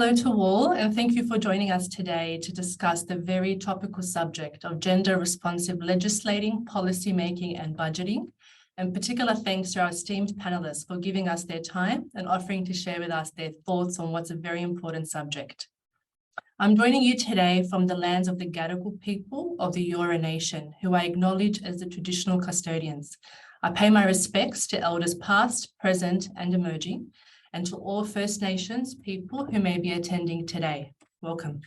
Hello to all, and thank you for joining us today to discuss the very topical subject of gender-responsive legislating, policymaking, and budgeting. And particular thanks to our esteemed panelists for giving us their time and offering to share with us their thoughts on what's a very important subject. I'm joining you today from the lands of the Gadigal people of the Eora Nation, who I acknowledge as the traditional custodians. I pay my respects to elders past, present, and emerging, and to all First Nations people who may be attending today. Welcome.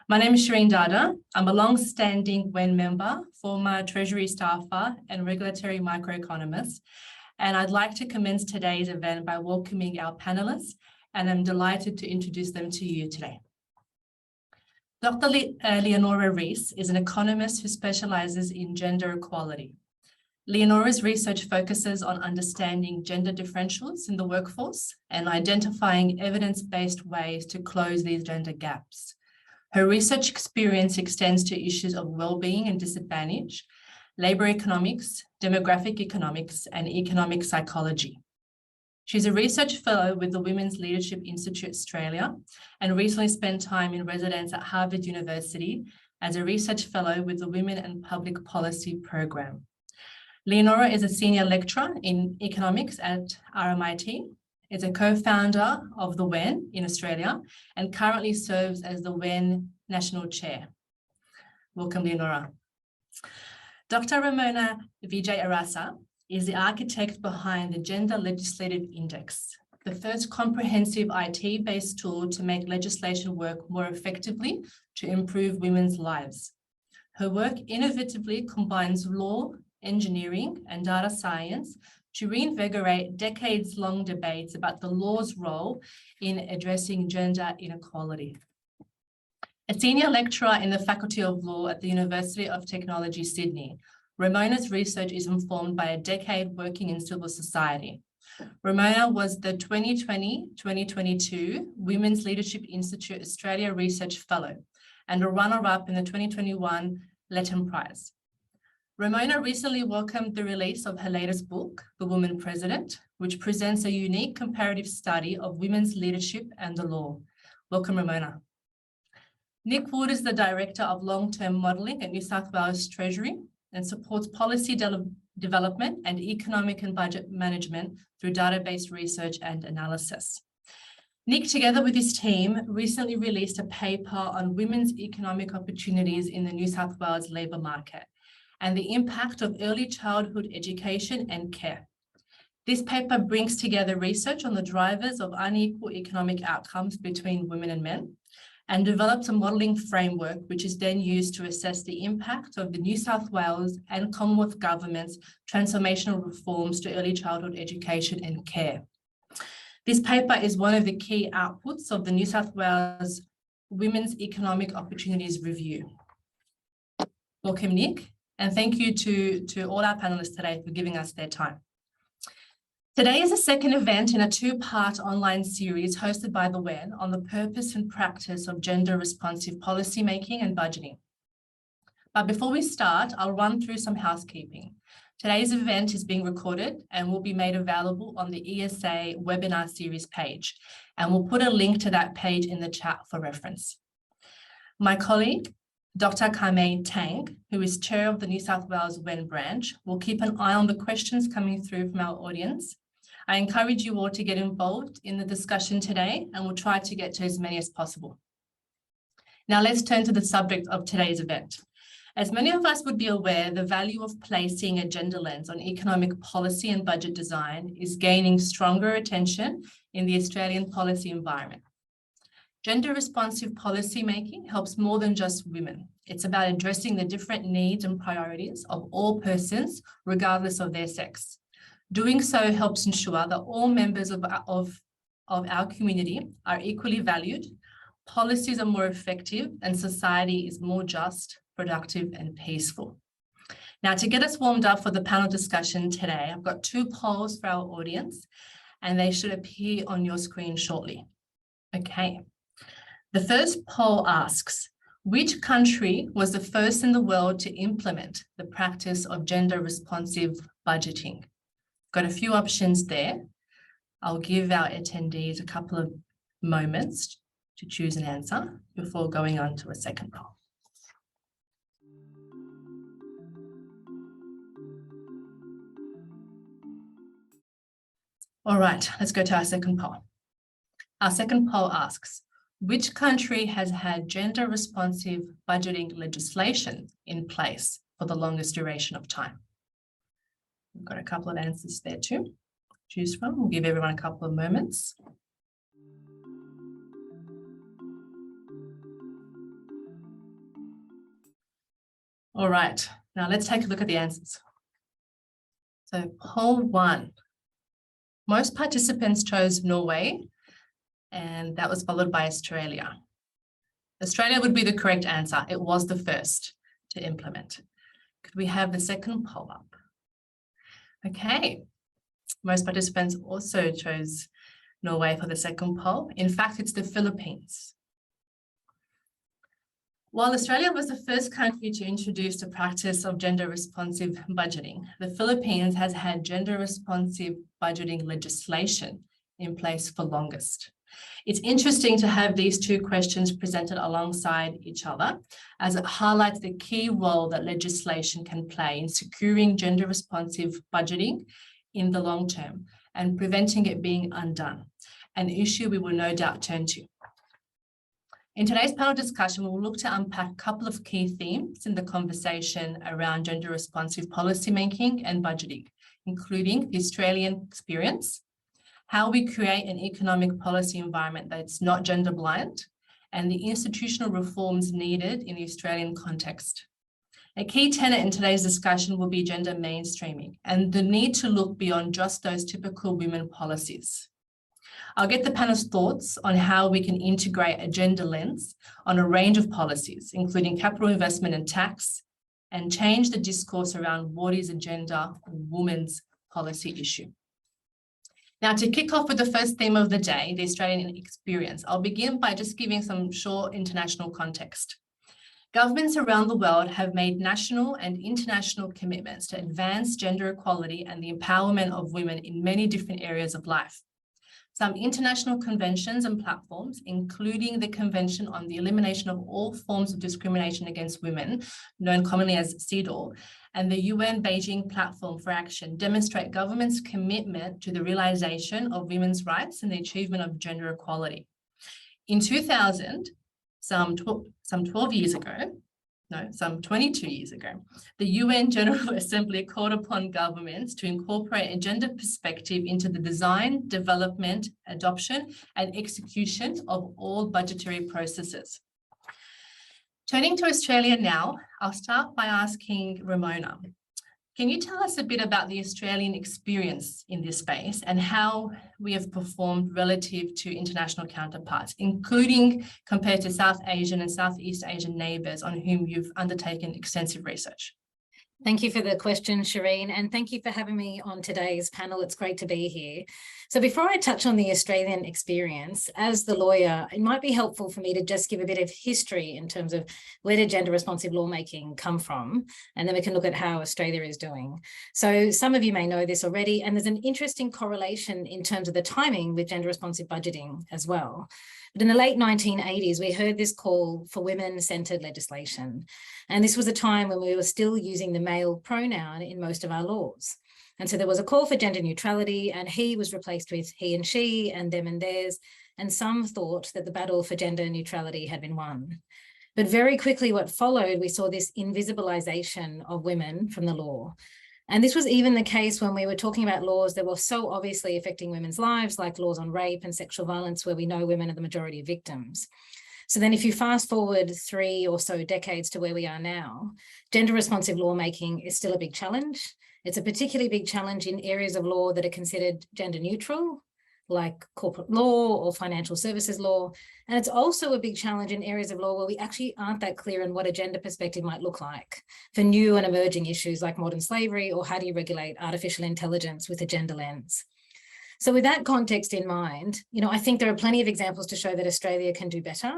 My name is Chirine Dada. I'm a long-standing WEN member, former Treasury staffer, and regulatory microeconomist, and I'd like to commence today's event by welcoming our panelists, and I'm delighted to introduce them to you today. Dr. Leonora Risse is an economist who specializes in gender equality. Leonora's research focuses on understanding gender differentials in the workforce and identifying evidence-based ways to close these gender gaps. Her research experience extends to issues of well-being and disadvantage, labor economics, demographic economics, and economic psychology. She's a research fellow with the Women's Leadership Institute Australia and recently spent time in residence at Harvard University as a research fellow with the Women and Public Policy program. Leonora is a senior lecturer in economics at RMIT, is a co-founder of the WEN in Australia, and currently serves as the WEN National Chair. Welcome, Leonora. Dr. Ramona Vijeyarasa is the architect behind the Gender Legislative Index, the first comprehensive IT-based tool to make legislation work more effectively to improve women's lives. Her work innovatively combines law, engineering, and data science to reinvigorate decades-long debates about the law's role in addressing gender inequality. A senior lecturer in the Faculty of Law at the University of Technology, Sydney, Ramona's research is informed by a decade working in civil society. Ramona was the 2020-2022 Women's Leadership Institute Australia Research Fellow and a runner-up in the 2021 Letton Prize. Ramona recently welcomed the release of her latest book, The Woman President, which presents a unique comparative study of women's leadership and the law. Welcome, Ramona. Nick Wood is the Director of Long-Term Modelling at New South Wales Treasury and supports policy development and economic and budget management through database research and analysis. Nick, together with his team, recently released a paper on women's economic opportunities in the New South Wales labour market and the impact of early childhood education and care. This paper brings together research on the drivers of unequal economic outcomes between women and men and develops a modelling framework which is then used to assess the impact of the New South Wales and Commonwealth government's transformational reforms to early childhood education and care. This paper is one of the key outputs of the New South Wales Women's Economic Opportunities Review. Welcome, Nick. And thank you to all our panelists today for giving us their time. Today is the second event in a two-part online series hosted by the WEN on the purpose and practice of gender-responsive policymaking and budgeting. But before we start, I'll run through some housekeeping. Today's event is being recorded and will be made available on the ESA webinar series page, and we'll put a link to that page in the chat for reference. My colleague, Dr. Carmen Tang, who is chair of the New South Wales WEN branch, will keep an eye on the questions coming through from our audience. I encourage you all to get involved in the discussion today, and we'll try to get to as many as possible. Now let's turn to the subject of today's event. As many of us would be aware, the value of placing a gender lens on economic policy and budget design is gaining stronger attention in the Australian policy environment. Gender-responsive policymaking helps more than just women. It's about addressing the different needs and priorities of all persons, regardless of their sex. Doing so helps ensure that all members of our community are equally valued, policies are more effective, and society is more just, productive, and peaceful. Now, to get us warmed up for the panel discussion today, I've got two polls for our audience, and they should appear on your screen shortly. Okay. The first poll asks, which country was the first in the world to implement the practice of gender-responsive budgeting? Got a few options there. I'll give our attendees a couple of moments to choose an answer before going on to a second poll. All right, let's go to our second poll. Our second poll asks, which country has had gender-responsive budgeting legislation in place for the longest duration of time? We've got a couple of answers there too to choose from. We'll give everyone a couple of moments. All right, now let's take a look at the answers. So poll 1. Most participants chose Norway, and that was followed by Australia. Australia would be the correct answer. It was the first to implement. Could we have the second poll up? Okay, most participants also chose Norway for the second poll. In fact, it's the Philippines. While Australia was the first country to introduce the practice of gender-responsive budgeting, the Philippines has had gender-responsive budgeting legislation in place for longest. It's interesting to have these two questions presented alongside each other, as it highlights the key role that legislation can play in securing gender-responsive budgeting in the long term and preventing it being undone, an issue we will no doubt turn to. In today's panel discussion, we will look to unpack a couple of key themes in the conversation around gender-responsive policymaking and budgeting, including the Australian experience, how we create an economic policy environment that's not gender blind, and the institutional reforms needed in the Australian context. A key tenet in today's discussion will be gender mainstreaming and the need to look beyond just those typical women policies. I'll get the panel's thoughts on how we can integrate a gender lens on a range of policies, including capital investment and tax, and change the discourse around what is a gender or women's policy issue. Now, to kick off with the first theme of the day, the Australian experience, I'll begin by just giving some short international context. Governments around the world have made national and international commitments to advance gender equality and the empowerment of women in many different areas of life. Some international conventions and platforms, including the Convention on the Elimination of All Forms of Discrimination Against Women, known commonly as CEDAW, and the UN Beijing Platform for Action, demonstrate governments' commitment to the realization of women's rights and the achievement of gender equality. In 2000, some 22 years ago, the UN General Assembly called upon governments to incorporate a gender perspective into the design, development, adoption, and execution of all budgetary processes. Turning to Australia now, I'll start by asking Ramona, can you tell us a bit about the Australian experience in this space and how we have performed relative to international counterparts, including compared to South Asian and Southeast Asian neighbours on whom you've undertaken extensive research? Thank you for the question, Chirine, and thank you for having me on today's panel. It's great to be here. So before I touch on the Australian experience, as the lawyer, it might be helpful for me to just give a bit of history in terms of where did gender responsive lawmaking come from, and then we can look at how Australia is doing. So some of you may know this already, and there's an interesting correlation in terms of the timing with gender responsive budgeting as well. But in the late 1980s, we heard this call for women-centred legislation. And this was a time when we were still using the male pronoun in most of our laws. And so there was a call for gender neutrality, and he was replaced with he and she and them and theirs. And some thought that the battle for gender neutrality had been won. But very quickly what followed, we saw this invisibilization of women from the law. And this was even the case when we were talking about laws that were so obviously affecting women's lives, like laws on rape and sexual violence, where we know women are the majority of victims. So then if you fast forward 3 or so decades to where we are now, gender responsive lawmaking is still a big challenge. It's a particularly big challenge in areas of law that are considered gender neutral, like corporate law or financial services law. And it's also a big challenge in areas of law where we actually aren't that clear on what a gender perspective might look like for new and emerging issues like modern slavery, or how do you regulate artificial intelligence with a gender lens. So with that context in mind, I think there are plenty of examples to show that Australia can do better.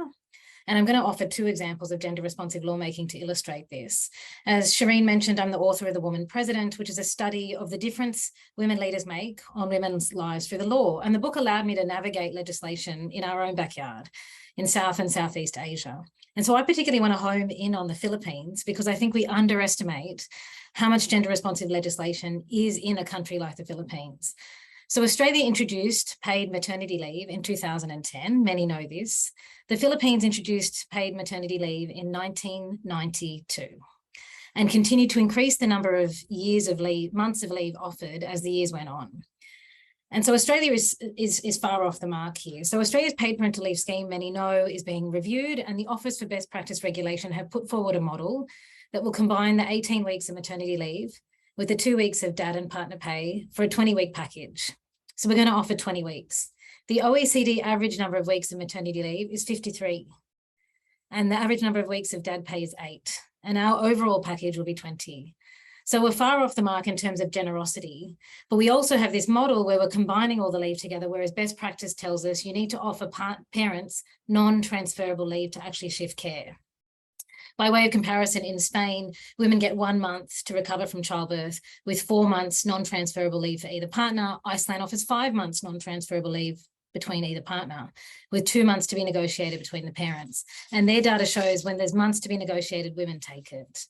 And I'm going to offer two examples of gender responsive lawmaking to illustrate this. As Chirine mentioned, I'm the author of The Woman President, which is a study of the difference women leaders make on women's lives through the law. And the book allowed me to navigate legislation in our own backyard in South and Southeast Asia. And so I particularly want to home in on the Philippines because I think we underestimate how much gender responsive legislation is in a country like the Philippines. So Australia introduced paid maternity leave in 2010. Many know this. The Philippines introduced paid maternity leave in 1992 and continued to increase the number of months of leave offered as the years went on. And so Australia is far off the mark here. So Australia's paid parental leave scheme, many know, is being reviewed, and the Office for Best Practice Regulation have put forward a model that will combine the 18 weeks of maternity leave with the 2 weeks of dad and partner pay for a 20-week package. So we're going to offer 20 weeks. The OECD average number of weeks of maternity leave is 53. And the average number of weeks of dad pay is 8. And our overall package will be 20. So we're far off the mark in terms of generosity. But we also have this model where we're combining all the leave together, whereas best practice tells us you need to offer parents non-transferable leave to actually shift care. By way of comparison, in Spain, women get 1 month to recover from childbirth with 4 months non-transferable leave for either partner. Iceland offers 5 months non-transferable leave between either partner, with 2 months to be negotiated between the parents. And their data shows when there's months to be negotiated, women take it.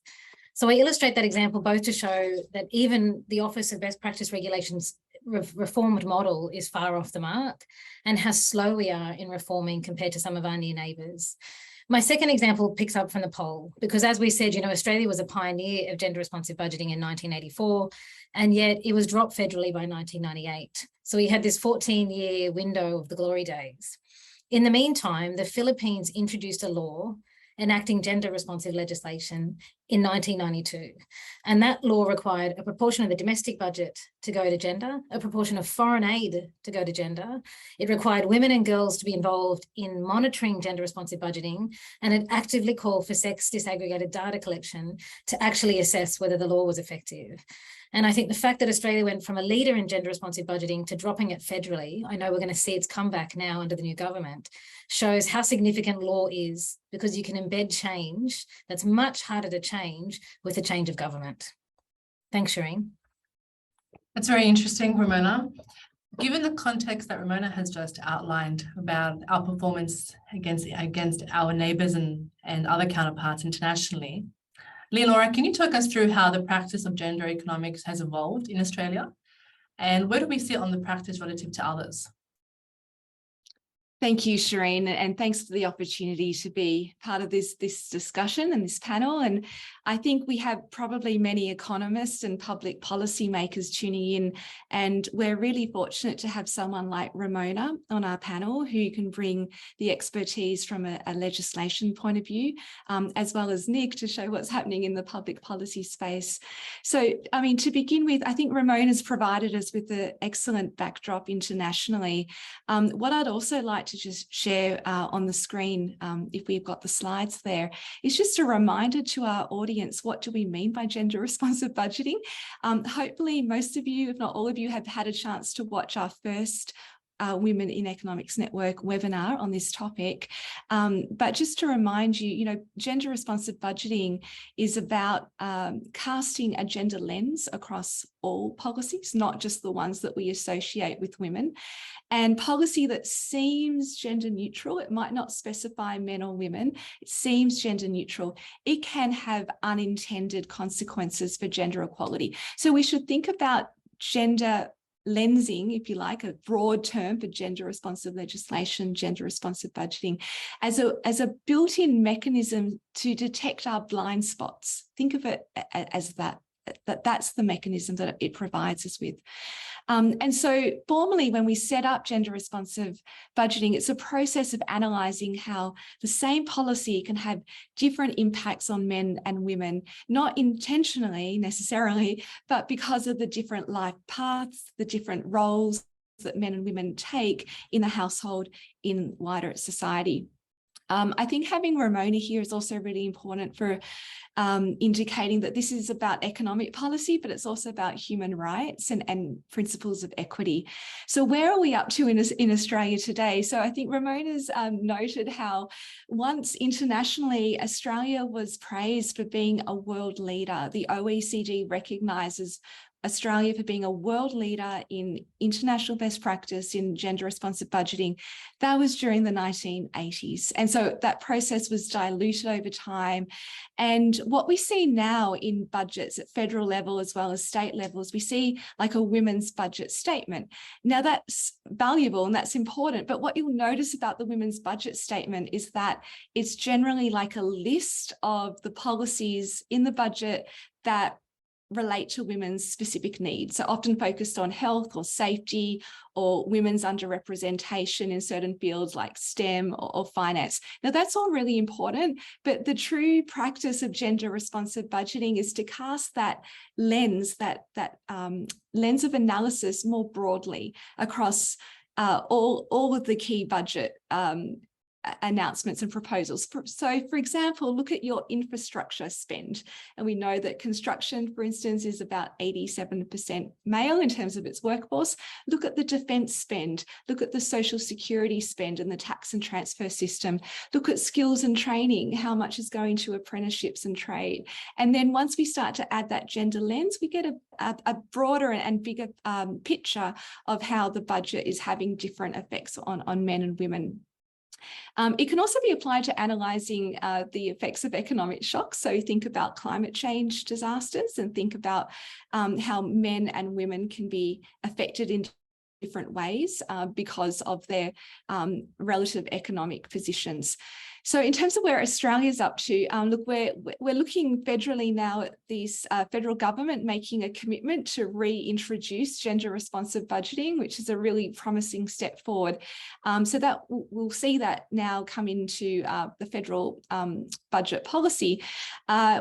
So I illustrate that example both to show that even the Office of Best Practice Regulations reformed model is far off the mark and how slow we are in reforming compared to some of our near neighbours. My second example picks up from the poll, because as we said, Australia was a pioneer of gender responsive budgeting in 1984, and yet it was dropped federally by 1998. So we had this 14-year window of the glory days. In the meantime, the Philippines introduced a law enacting gender responsive legislation in 1992. And that law required a proportion of the domestic budget to go to gender, a proportion of foreign aid to go to gender. It required women and girls to be involved in monitoring gender responsive budgeting, and it actively called for sex disaggregated data collection to actually assess whether the law was effective. And I think the fact that Australia went from a leader in gender responsive budgeting to dropping it federally, I know we're going to see its comeback now under the new government, shows how significant law is, because you can embed change that's much harder to change with a change of government. Thanks, Chirine. That's very interesting, Ramona. Given the context that Ramona has just outlined about our performance against our neighbours and other counterparts internationally, Leonora, can you talk us through how the practice of gender economics has evolved in Australia? And where do we sit on the practice relative to others? Thank you, Chirine, and thanks for the opportunity to be part of this discussion and this panel. And I think we have probably many economists and public policy makers tuning in, and we're really fortunate to have someone like Ramona on our panel who can bring the expertise from a legislation point of view, as well as Nick to show what's happening in the public policy space. So, I mean, to begin with, I think Ramona's provided us with an excellent backdrop internationally. What I'd also like to just share on the screen, if we've got the slides there, is just a reminder to our audience, what do we mean by gender responsive budgeting? Hopefully most of you, if not all of you, have had a chance to watch our first Women in Economics Network webinar on this topic. But just to remind you, gender responsive budgeting is about casting a gender lens across all policies, not just the ones that we associate with women. And policy that seems gender neutral, it might not specify men or women, it seems gender neutral, it can have unintended consequences for gender equality. So we should think about gender lensing, if you like, a broad term for gender responsive legislation, gender responsive budgeting, as a built-in mechanism to detect our blind spots. Think of it as that's the mechanism that it provides us with. And so formally, when we set up gender responsive budgeting, it's a process of analysing how the same policy can have different impacts on men and women, not intentionally necessarily, but because of the different life paths, the different roles that men and women take in the household, in wider society. I think having Ramona here is also really important for indicating that this is about economic policy, but it's also about human rights and principles of equity. So where are we up to in Australia today? So I think Ramona's noted how once internationally, Australia was praised for being a world leader. The OECD recognises Australia for being a world leader in international best practice in gender responsive budgeting. That was during the 1980s. And so that process was diluted over time. And what we see now in budgets at federal level as well as state levels, we see like a women's budget statement. Now that's valuable and that's important, but what you'll notice about the women's budget statement is that it's generally like a list of the policies in the budget that relate to women's specific needs. So often focused on health or safety or women's underrepresentation in certain fields like STEM or finance. Now that's all really important, but the true practice of gender responsive budgeting is to cast that lens, that lens of analysis more broadly across all of the key budget announcements and proposals. So for example, look at your infrastructure spend. And we know that construction, for instance, is about 87% male in terms of its workforce. Look at the defence spend, look at the social security spend and the tax and transfer system. Look at skills and training, how much is going to apprenticeships and trade. And then once we start to add that gender lens, we get a broader and bigger picture of how the budget is having different effects on men and women. It can also be applied to analysing the effects of economic shocks. So think about climate change disasters and think about how men and women can be affected in different ways because of their relative economic positions. So in terms of where Australia's up to, look, we're looking federally now at this federal government making a commitment to reintroduce gender responsive budgeting, which is a really promising step forward. So that we'll see that now come into the federal budget policy.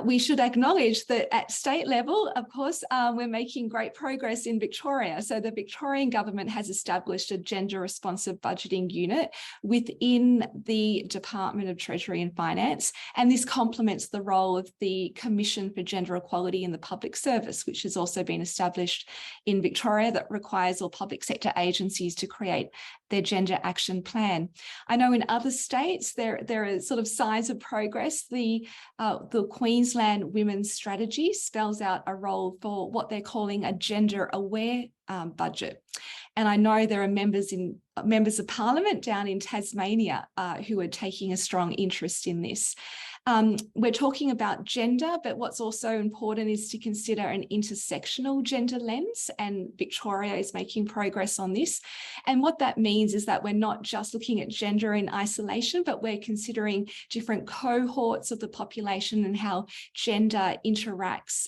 We should acknowledge that at state level, of course, we're making great progress in Victoria. So the Victorian government has established a gender responsive budgeting unit within the Department of Treasury and Finance, and this complements the role of the Commission for Gender Equality in the Public Service, which has also been established in Victoria, that requires all public sector agencies to create their gender action plan. I know in other states there are sort of signs of progress. The Queensland Women's Strategy spells out a role for what they're calling a gender aware budget. And I know there are members of Parliament down in Tasmania who are taking a strong interest in this. We're talking about gender, but what's also important is to consider an intersectional gender lens, and Victoria is making progress on this. And what that means is that we're not just looking at gender in isolation, but we're considering different cohorts of the population and how gender interacts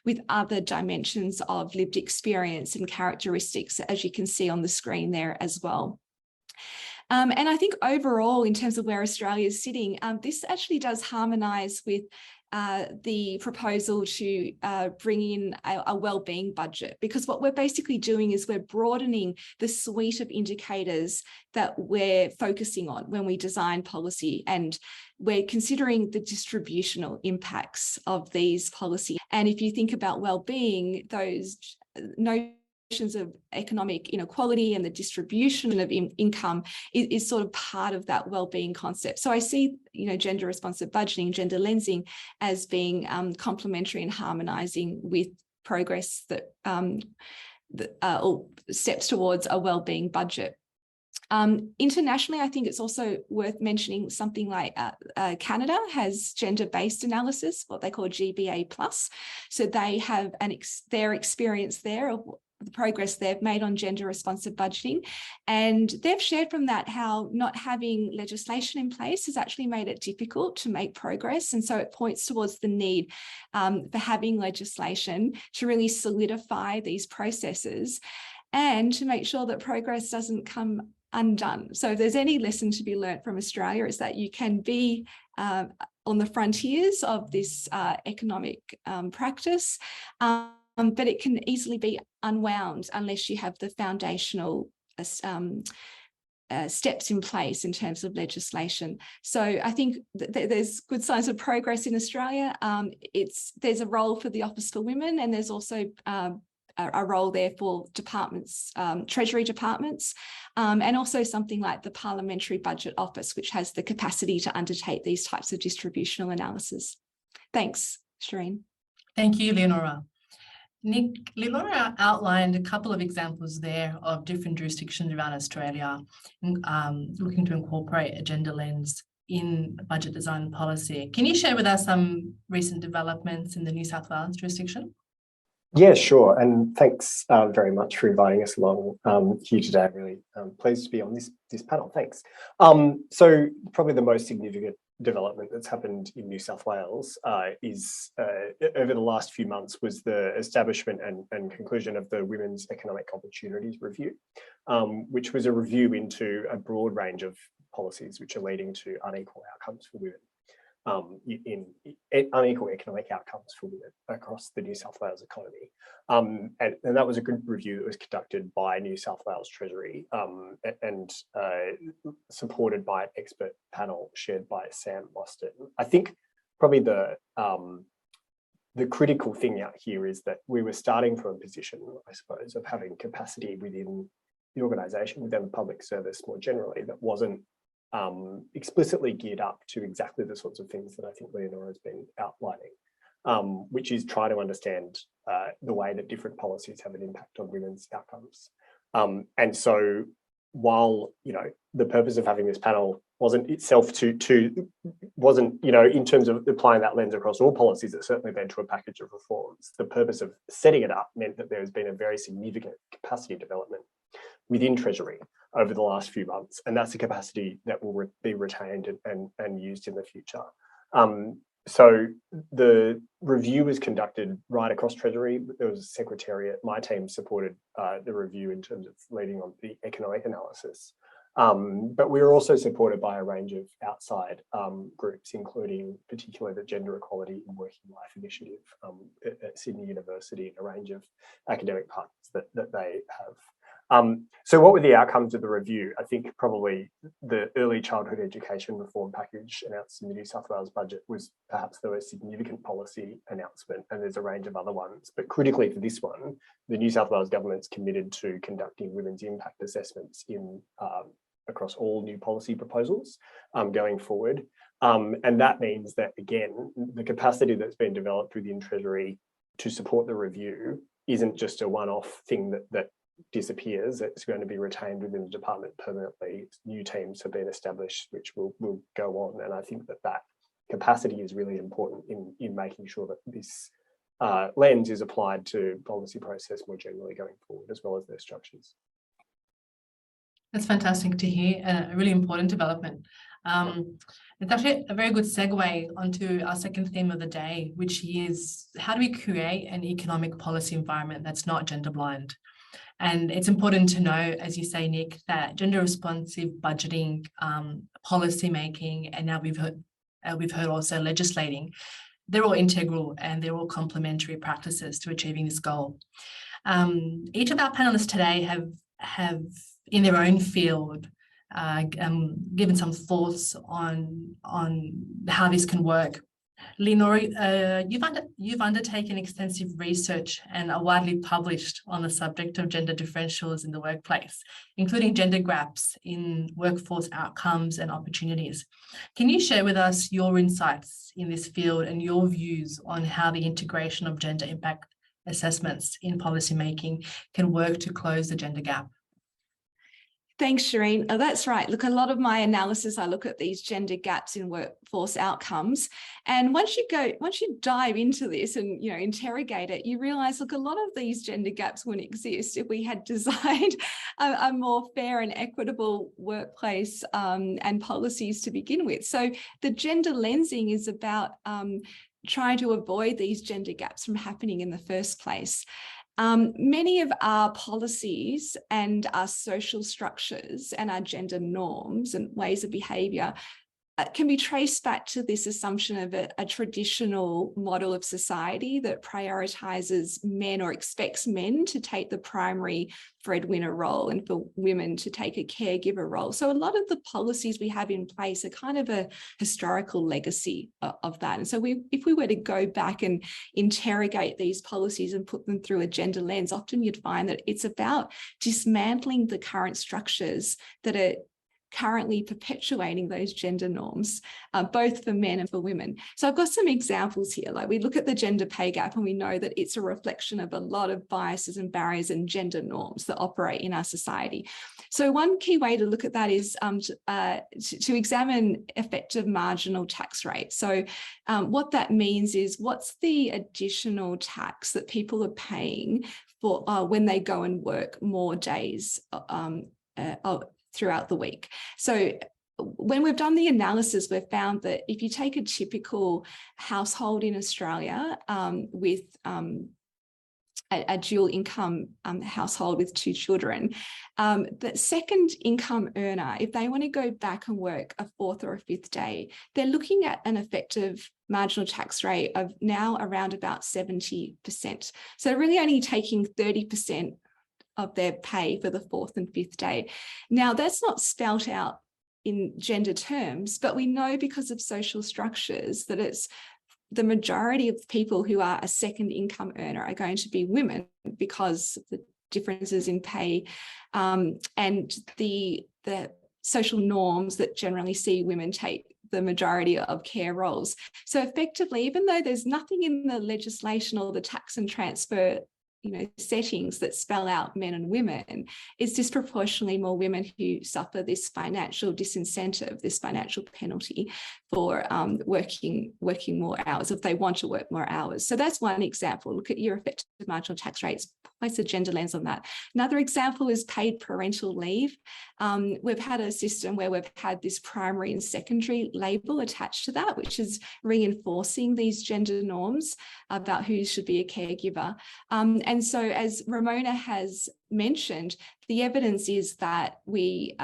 with other dimensions of lived experience and characteristics, as you can see on the screen there as well. And I think overall, in terms of where Australia is sitting, this actually does harmonise with the proposal to bring in a wellbeing budget, because what we're basically doing is we're broadening the suite of indicators that we're focusing on when we design policy, and we're considering the distributional impacts of these policies. And if you think about wellbeing, those notions of economic inequality and the distribution of income is sort of part of that wellbeing concept. So I see, gender responsive budgeting, gender lensing as being complementary and harmonising with progress that or steps towards a wellbeing budget. Internationally, I think it's also worth mentioning something like Canada has gender-based analysis, what they call GBA+. So they have their experience there of the progress they've made on gender responsive budgeting. And they've shared from that how not having legislation in place has actually made it difficult to make progress. And so it points towards the need for having legislation to really solidify these processes and to make sure that progress doesn't come undone. So if there's any lesson to be learnt from Australia, is that you can be on the frontiers of this economic practice, but it can easily be unwound unless you have the foundational steps in place in terms of legislation. So I think there's good signs of progress in Australia. There's a role for the Office for Women, and there's also a role there for departments, Treasury departments, and also something like the Parliamentary Budget Office, which has the capacity to undertake these types of distributional analysis. Thanks, Chirine. Thank you, Leonora. Nick, Leonora outlined a couple of examples there of different jurisdictions around Australia looking to incorporate a gender lens in budget design and policy. Can you share with us some recent developments in the New South Wales jurisdiction? Yeah, sure. And thanks very much for inviting us along here today. I'm really pleased to be on this panel. Thanks. So probably the most significant development that's happened in New South Wales is over the last few months was the establishment and conclusion of the Women's Economic Opportunities Review, which was a review into a broad range of policies which are leading to unequal outcomes for women. In unequal economic outcomes for women across the New South Wales economy. And that was a good review that was conducted by New South Wales Treasury and supported by an expert panel chaired by Sam Austin. I think probably the critical thing out here is that we were starting from a position, I suppose, of having capacity within the organisation, within the public service more generally, that wasn't explicitly geared up to exactly the sorts of things that I think Leonora has been outlining, which is try to understand the way that different policies have an impact on women's outcomes. And so while, the purpose of having this panel wasn't itself wasn't, in terms of applying that lens across all policies, it certainly led to a package of reforms. The purpose of setting it up meant that there has been a very significant capacity development within Treasury over the last few months, and that's a capacity that will be retained and used in the future. So the review was conducted right across Treasury. There was a secretariat. My team supported the review in terms of leading on the economic analysis. But we were also supported by a range of outside groups, including particularly the Gender Equality in Working Life Initiative at Sydney University and a range of academic partners that they have. So what were the outcomes of the review? I think probably the early childhood education reform package announced in the New South Wales budget was perhaps the most significant policy announcement, and there's a range of other ones. But critically for this one, the New South Wales government's committed to conducting women's impact assessments across all new policy proposals going forward. And that means that, again, the capacity that's been developed within Treasury to support the review isn't just a one-off thing that disappears. It's going to be retained within the department permanently. New teams have been established which will go on, and I think that capacity is really important in making sure that this lens is applied to policy process more generally going forward, as well as their structures. That's fantastic to hear, and a really important development. It's actually a very good segue onto our second theme of the day, which is how do we create an economic policy environment that's not gender blind? And it's important to know, as you say, Nick, that gender responsive budgeting, policy making, and now we've heard also legislating, they're all integral and they're all complementary practices to achieving this goal. Each of our panelists today have in their own field given some thoughts on how this can work. Leonora, you've undertaken extensive research and are widely published on the subject of gender differentials in the workplace, including gender gaps in workforce outcomes and opportunities. Can you share with us your insights in this field and your views on how the integration of gender impact assessments in policymaking can work to close the gender gap? Thanks, Chirine. Oh, that's right. Look, a lot of my analysis, I look at these gender gaps in workforce outcomes. And once you dive into this and, interrogate it, you realize, look, a lot of these gender gaps wouldn't exist if we had designed a more fair and equitable workplace and policies to begin with. So the gender lensing is about trying to avoid these gender gaps from happening in the first place. Many of our policies and our social structures and our gender norms and ways of behaviour can be traced back to this assumption of a traditional model of society that prioritizes men or expects men to take the primary breadwinner role and for women to take a caregiver role. So a lot of the policies we have in place are kind of a historical legacy of that. And so if we were to go back and interrogate these policies and put them through a gender lens, often you'd find that it's about dismantling the current structures that are currently perpetuating those gender norms, both for men and for women. So I've got some examples here. Like we look at the gender pay gap and we know that it's a reflection of a lot of biases and barriers and gender norms that operate in our society. So one key way to look at that is to examine effective marginal tax rate. So what that means is what's the additional tax that people are paying for when they go and work more days throughout the week. So when we've done the analysis, we've found that if you take a typical household in Australia with a dual income household with 2 children, the second income earner, if they want to go back and work a 4th or a 5th day, they're looking at an effective marginal tax rate of now around about 70%. So really only taking 30% of their pay for the 4th and 5th day. Now, that's not spelt out in gender terms, but we know because of social structures that it's the majority of people who are a second income earner are going to be women because of the differences in pay and the social norms that generally see women take the majority of care roles. So effectively, even though there's nothing in the legislation or the tax and transfer settings that spell out men and women, it's disproportionately more women who suffer this financial disincentive, this financial penalty for working more hours if they want to work more hours. So that's one example. Look at your effective marginal tax rates, place a gender lens on that. Another example is paid parental leave. We've had a system where we've had this primary and secondary label attached to that, which is reinforcing these gender norms about who should be a caregiver. And so, as Ramona has mentioned, the evidence is that we,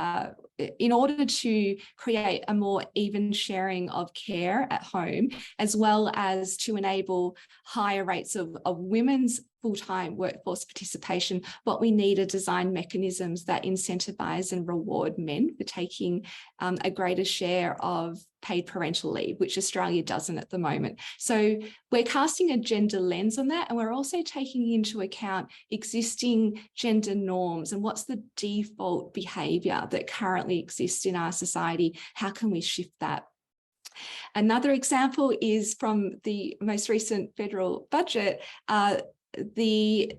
in order to create a more even sharing of care at home, as well as to enable higher rates of women's full-time workforce participation, what we need are design mechanisms that incentivize and reward men for taking a greater share of paid parental leave, which Australia doesn't at the moment. So we're casting a gender lens on that, and we're also taking into account existing gender norms and what's the default behaviour that currently exists in our society. How can we shift that? Another example is from the most recent federal budget. The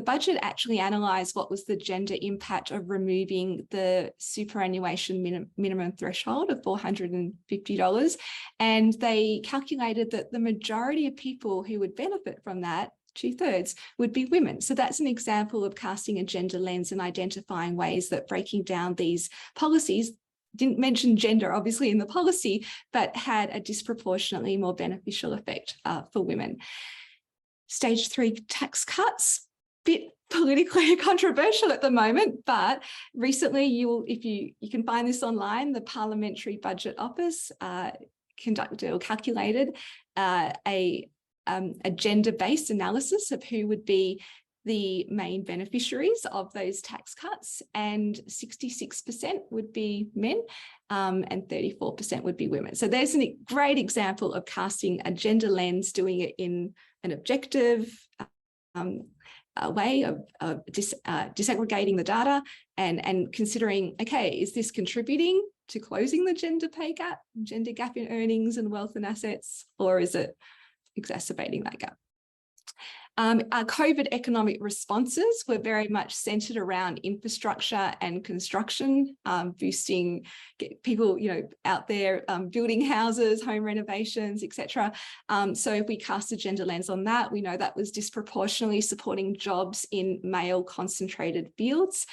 budget actually analysed what was the gender impact of removing the superannuation minimum threshold of $450, and they calculated that the majority of people who would benefit from that, 2/3, would be women. So that's an example of casting a gender lens and identifying ways that breaking down these policies, didn't mention gender obviously in the policy, but had a disproportionately more beneficial effect for women. Stage 3 tax cuts, bit politically controversial at the moment, but recently you can find this online. The Parliamentary Budget Office calculated a gender-based analysis of who would be the main beneficiaries of those tax cuts, and 66% would be men and 34% would be women. So there's a great example of casting a gender lens, doing it in an objective way of disaggregating the data and considering, okay, is this contributing to closing the gender gap in earnings and wealth and assets, or is it exacerbating that gap? Our COVID economic responses were very much centred around infrastructure and construction, boosting people, out there building houses, home renovations, etc. So if we cast a gender lens on that, we know that was disproportionately supporting jobs in male concentrated fields.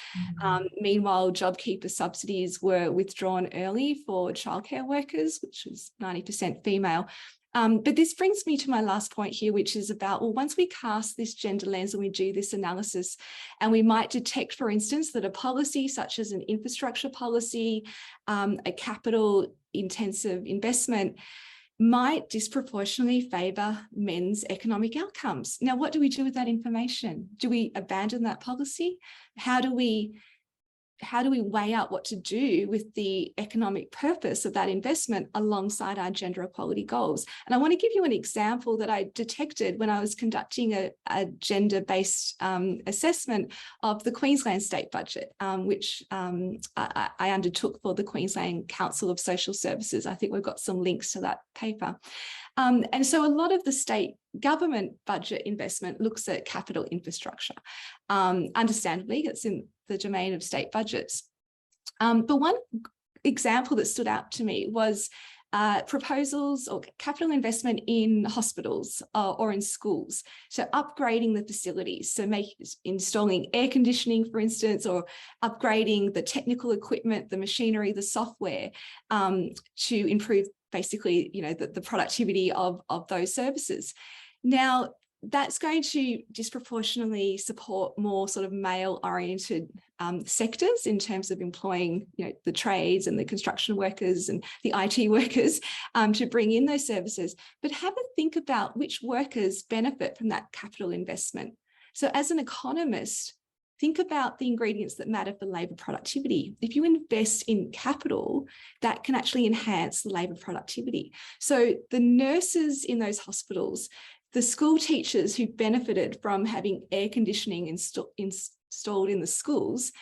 Meanwhile, JobKeeper subsidies were withdrawn early for childcare workers, which was 90% female. But this brings me to my last point here, which is about, well, once we cast this gender lens and we do this analysis, and we might detect, for instance, that a policy such as an infrastructure policy, a capital intensive investment might disproportionately favour men's economic outcomes. Now, what do we do with that information? Do we abandon that policy? How do we weigh out what to do with the economic purpose of that investment alongside our gender equality goals? And I want to give you an example that I detected when I was conducting a gender-based assessment of the Queensland state budget, which I undertook for the Queensland Council of Social Services. I think we've got some links to that paper. And so a lot of the state government budget investment looks at capital infrastructure. Understandably, it's in the domain of state budgets. But one example that stood out to me was proposals or capital investment in hospitals or in schools. So upgrading the facilities, so installing air conditioning, for instance, or upgrading the technical equipment, the machinery, the software to improve basically, the productivity of those services. Now, that's going to disproportionately support more sort of male-oriented sectors in terms of employing, the trades and the construction workers and the IT workers to bring in those services. But have a think about which workers benefit from that capital investment. So as an economist, think about the ingredients that matter for labour productivity. If you invest in capital, that can actually enhance labour productivity. So the nurses in those hospitals, the school teachers who benefited from having air conditioning installed in the schools,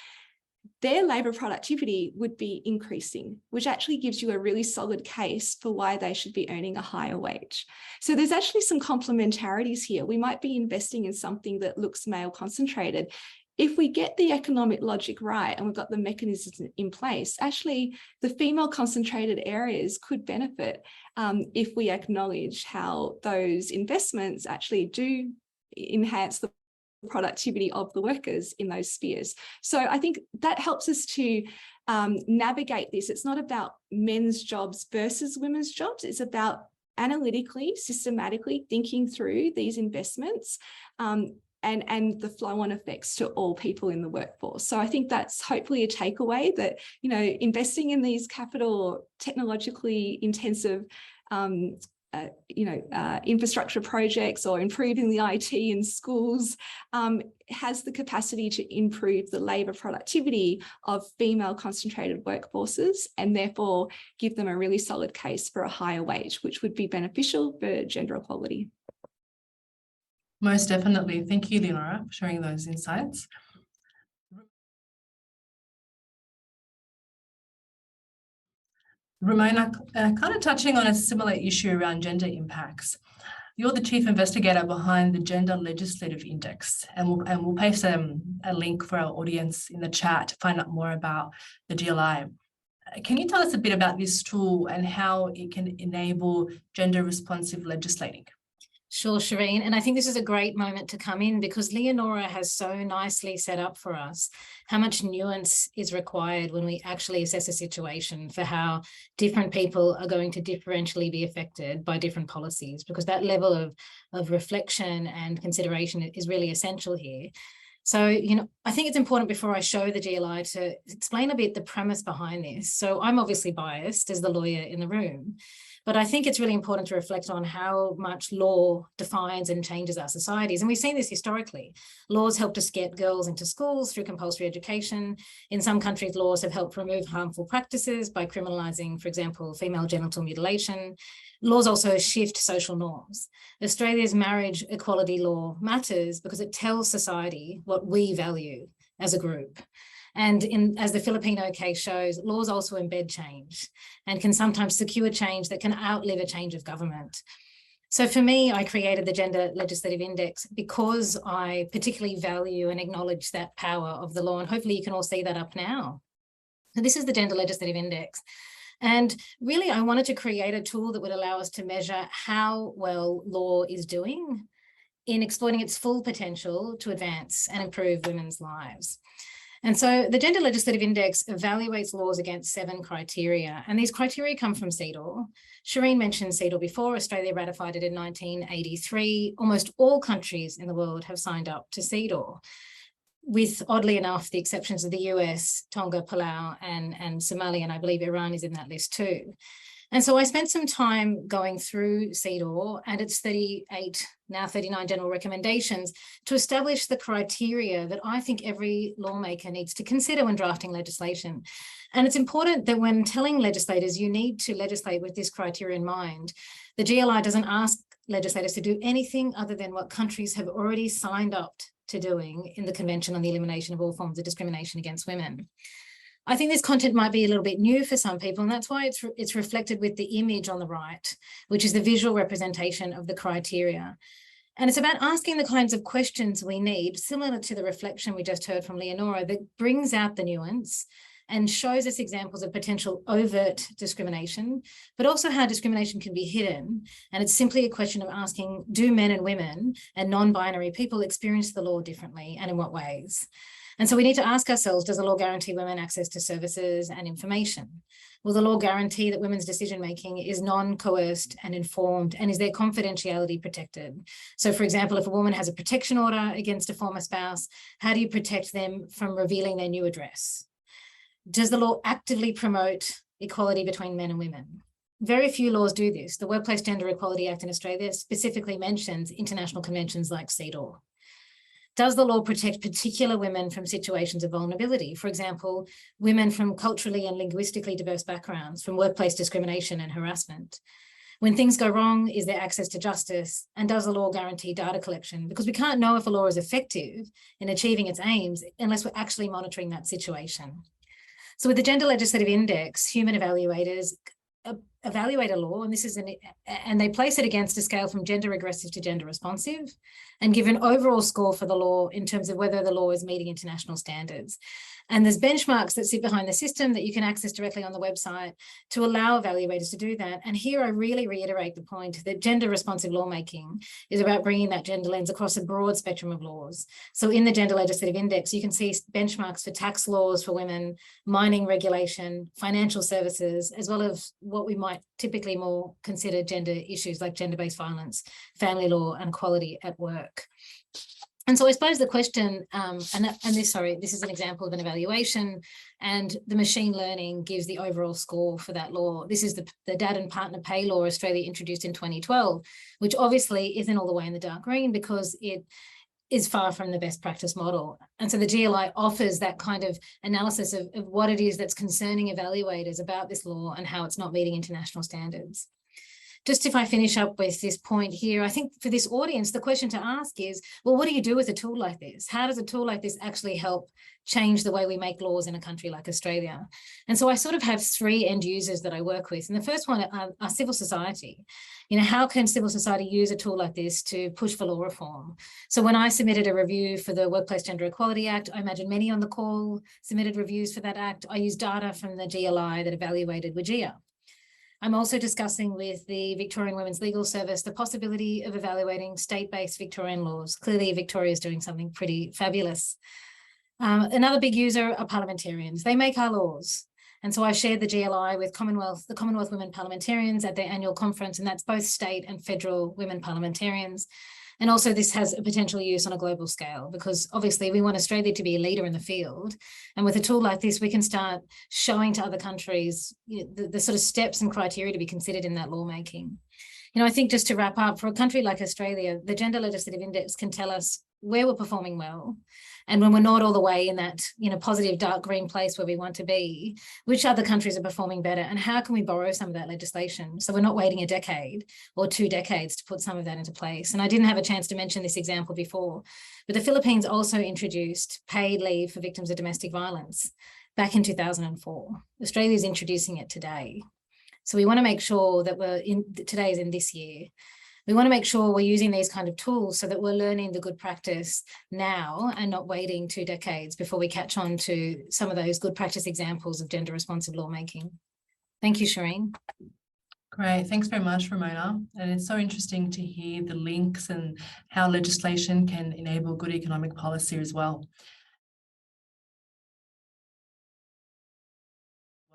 their labour productivity would be increasing, which actually gives you a really solid case for why they should be earning a higher wage. So there's actually some complementarities here. We might be investing in something that looks male concentrated. If we get the economic logic right and we've got the mechanisms in place, actually the female concentrated areas could benefit if we acknowledge how those investments actually do enhance the productivity of the workers in those spheres. So I think that helps us to navigate this. It's not about men's jobs versus women's jobs. It's about analytically, systematically thinking through these investments and the flow-on effects to all people in the workforce. So I think that's hopefully a takeaway that, investing in these capital or technologically intensive, infrastructure projects or improving the IT in schools has the capacity to improve the labour productivity of female concentrated workforces and therefore give them a really solid case for a higher wage, which would be beneficial for gender equality. Most definitely. Thank you, Leonora, for sharing those insights. Ramona, kind of touching on a similar issue around gender impacts. You're the chief investigator behind the Gender Legislative Index, and we'll paste a link for our audience in the chat to find out more about the GLI. Can you tell us a bit about this tool and how it can enable gender responsive legislating? Sure, Chirine. And I think this is a great moment to come in because Leonora has so nicely set up for us how much nuance is required when we actually assess a situation for how different people are going to differentially be affected by different policies, because that level of reflection and consideration is really essential here. So, I think it's important before I show the GLI to explain a bit the premise behind this. So I'm obviously biased as the lawyer in the room, but I think it's really important to reflect on how much law defines and changes our societies. And we've seen this historically. Laws helped us get girls into schools through compulsory education. In some countries, laws have helped remove harmful practices by criminalising, for example, female genital mutilation. Laws also shift social norms. Australia's marriage equality law matters because it tells society what we value as a group. And as the Filipino case shows, laws also embed change and can sometimes secure change that can outlive a change of government. So for me, I created the Gender Legislative Index because I particularly value and acknowledge that power of the law. And hopefully you can all see that up now. So this is the Gender Legislative Index. And really, I wanted to create a tool that would allow us to measure how well law is doing in exploiting its full potential to advance and improve women's lives. And so the Gender Legislative Index evaluates laws against 7 criteria, and these criteria come from CEDAW. Chirine mentioned CEDAW before. Australia ratified it in 1983. Almost all countries in the world have signed up to CEDAW, with, oddly enough, the exceptions of the US, Tonga, Palau, and Somalia, and I believe Iran is in that list too. And so I spent some time going through CEDAW and its 38, now 39 general recommendations to establish the criteria that I think every lawmaker needs to consider when drafting legislation. And it's important that when telling legislators you need to legislate with this criteria in mind, the GLI doesn't ask legislators to do anything other than what countries have already signed up to doing in the Convention on the Elimination of All Forms of Discrimination Against Women. I think this content might be a little bit new for some people, and that's why it's reflected with the image on the right, which is the visual representation of the criteria. And it's about asking the kinds of questions we need, similar to the reflection we just heard from Leonora, that brings out the nuance and shows us examples of potential overt discrimination, but also how discrimination can be hidden. And it's simply a question of asking, do men and women and non-binary people experience the law differently, and in what ways? And so we need to ask ourselves, does the law guarantee women access to services and information? Will the law guarantee that women's decision-making is non-coerced and informed, and is their confidentiality protected? So, for example, if a woman has a protection order against a former spouse, how do you protect them from revealing their new address? Does the law actively promote equality between men and women? Very few laws do this. The Workplace Gender Equality Act in Australia specifically mentions international conventions like CEDAW. Does the law protect particular women from situations of vulnerability? For example, women from culturally and linguistically diverse backgrounds, from workplace discrimination and harassment. When things go wrong, is there access to justice? And does the law guarantee data collection? Because we can't know if a law is effective in achieving its aims unless we're actually monitoring that situation. So with the Gender Legislative Index, human evaluators evaluate a law, and they place it against a scale from gender regressive to gender responsive, and give an overall score for the law in terms of whether the law is meeting international standards. And there's benchmarks that sit behind the system that you can access directly on the website to allow evaluators to do that. And here I really reiterate the point that gender responsive lawmaking is about bringing that gender lens across a broad spectrum of laws. So in the Gender Legislative Index, you can see benchmarks for tax laws for women, mining regulation, financial services, as well as what we might typically more consider gender issues like gender-based violence, family law, and equality at work. And so I suppose the question, this is an example of an evaluation, and the machine learning gives the overall score for that law. This is the Dad and Partner Pay Law Australia introduced in 2012, which obviously isn't all the way in the dark green because it is far from the best practice model. And so the GLI offers that kind of analysis of what it is that's concerning evaluators about this law and how it's not meeting international standards. Just if I finish up with this point here, I think for this audience, the question to ask is, well, what do you do with a tool like this? How does a tool like this actually help change the way we make laws in a country like Australia? And so I sort of have 3 end users that I work with. And the first one are civil society. You know, how can civil society use a tool like this to push for law reform? So when I submitted a review for the Workplace Gender Equality Act, I imagine many on the call submitted reviews for that act. I used data from the GLI that evaluated WGEA. I'm also discussing with the Victorian Women's Legal Service the possibility of evaluating state-based Victorian laws. Clearly, Victoria is doing something pretty fabulous. Another big user are parliamentarians. They make our laws. And so I shared the GLI with the Commonwealth Women Parliamentarians at their annual conference, and that's both state and federal women parliamentarians. And also this has a potential use on a global scale, because obviously we want Australia to be a leader in the field. And with a tool like this, we can start showing to other countries, you know, the sort of steps and criteria to be considered in that lawmaking. You know, I think just to wrap up, for a country like Australia, the Gender Legislative Index can tell us where we're performing well, and when we're not all the way in that, you know, positive dark green place where we want to be, which other countries are performing better, and how can we borrow some of that legislation so we're not waiting a decade or 2 decades to put some of that into place. And I didn't have a chance to mention this example before, but the Philippines also introduced paid leave for victims of domestic violence back in 2004. Australia is introducing it today. So we want to make sure that today is in this year. We want to make sure we're using these kind of tools so that we're learning the good practice now and not waiting 2 decades before we catch on to some of those good practice examples of gender responsive lawmaking. Thank you, Chirine. Great, thanks very much, Ramona. And it's so interesting to hear the links and how legislation can enable good economic policy as well.